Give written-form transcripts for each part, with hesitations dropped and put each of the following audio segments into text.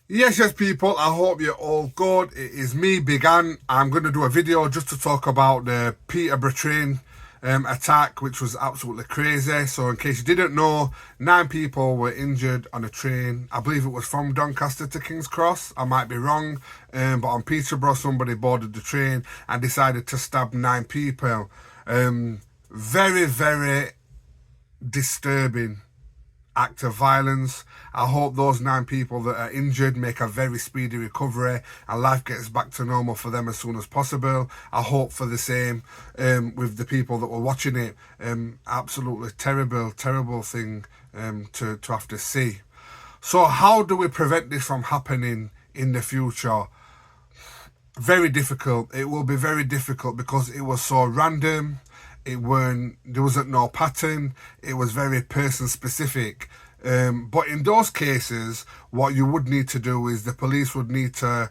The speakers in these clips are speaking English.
Yes, people, I hope you're all good. It is me, Big Ant. I'm going to do a video just to talk about the Peterborough train attack, which was absolutely crazy. So in case you didn't know, 9 people were injured on a train. I believe it was from Doncaster to King's Cross. I might be wrong, but on Peterborough, somebody boarded the train and decided to stab 9 people. Very, very disturbing act of violence. I hope those 9 people that are injured make a very speedy recovery and life gets back to normal for them as soon as possible. I hope for the same with the people that were watching it. Absolutely terrible thing to have to see. So how do we prevent this from happening in the future? Very difficult. It will be very difficult because it was so random. There wasn't no pattern. It was very person specific. But in those cases, what you would need to do is the police would need to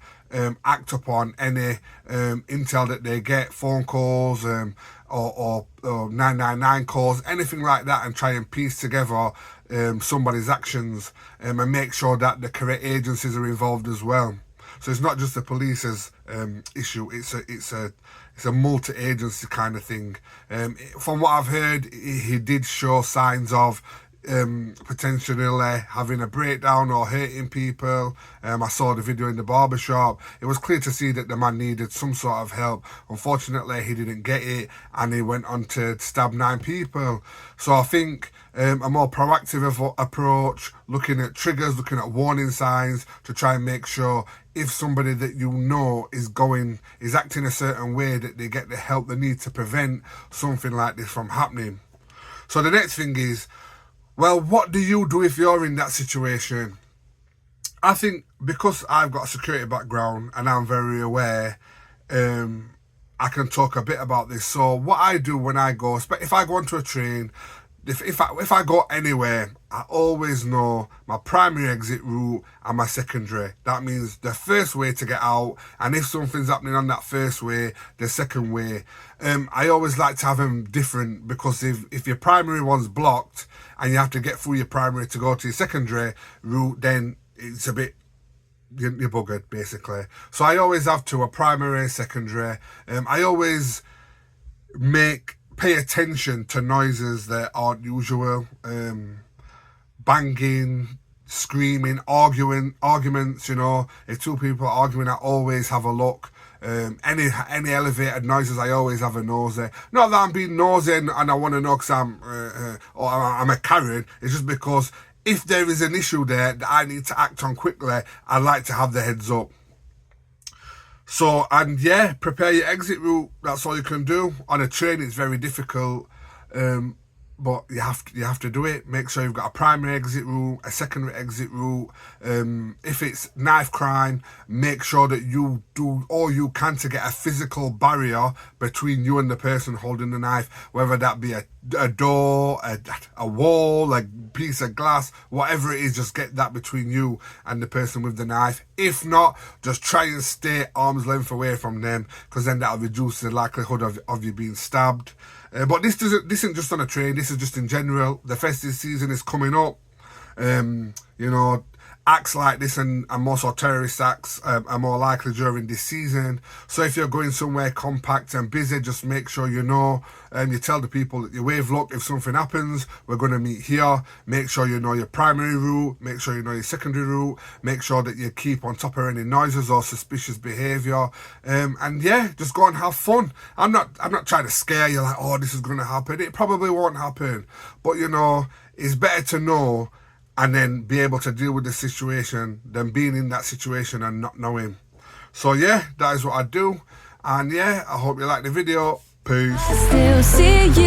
act upon any intel that they get, phone calls or 999 calls, anything like that, and try and piece together somebody's actions and make sure that the correct agencies are involved as well. So it's not just the police's issue. It's a multi-agency kind of thing. From what I've heard, he did show signs of potentially having a breakdown or hurting people. I saw the video in the barbershop. It was clear to see that the man needed some sort of help. Unfortunately, he didn't get it and he went on to stab 9 people. So I think a more proactive approach, looking at triggers, looking at warning signs to try and make sure if somebody that you know is acting a certain way, that they get the help they need to prevent something like this from happening. So the next thing is, well, what do you do if you're in that situation? I think because I've got a security background and I'm very aware, I can talk a bit about this. So what I do when I go, if I go onto a train, if I go anywhere, I always know my primary exit route and my secondary. That means the first way to get out, and if something's happening on that first way, the second way. I always like to have them different, because if your primary one's blocked and you have to get through your primary to go to your secondary route, then it's a bit, you're buggered basically. So I always have a primary, secondary. I always pay attention to noises that aren't usual. Banging, screaming, arguments, you know. If 2 people are arguing, I always have a look. Any elevated noises, I always have a nosy. Not that I'm being nosy and I want to know because I'm a Karen. It's just because if there is an issue there that I need to act on quickly, I like to have the heads up. So, and yeah, prepare your exit route. That's all you can do. On a train, it's very difficult, but you have to do it. Make sure you've got a primary exit route, a secondary exit route. If it's knife crime, make sure that you do all you can to get a physical barrier between you and the person holding the knife, whether that be a door, a wall, a piece of glass, whatever it is. Just get that between you and the person with the knife. If not, just try and stay arm's length away from them, because then that'll reduce the likelihood of you being stabbed. But this isn't just on a train. This is just in general. The festive season is coming up. You know, acts like this and more so terrorist acts are more likely during this season. So if you're going somewhere compact and busy, just make sure you know. You tell the people that you wave, look, if something happens, we're going to meet here. Make sure you know your primary route. Make sure you know your secondary route. Make sure that you keep on top of any noises or suspicious behaviour. And yeah, just go and have fun. I'm not trying to scare you like, oh, this is going to happen. It probably won't happen. But you know, it's better to know and then be able to deal with the situation than being in that situation and not knowing. So yeah, that is what I do. And yeah, I hope you like the video. Peace. I still see you.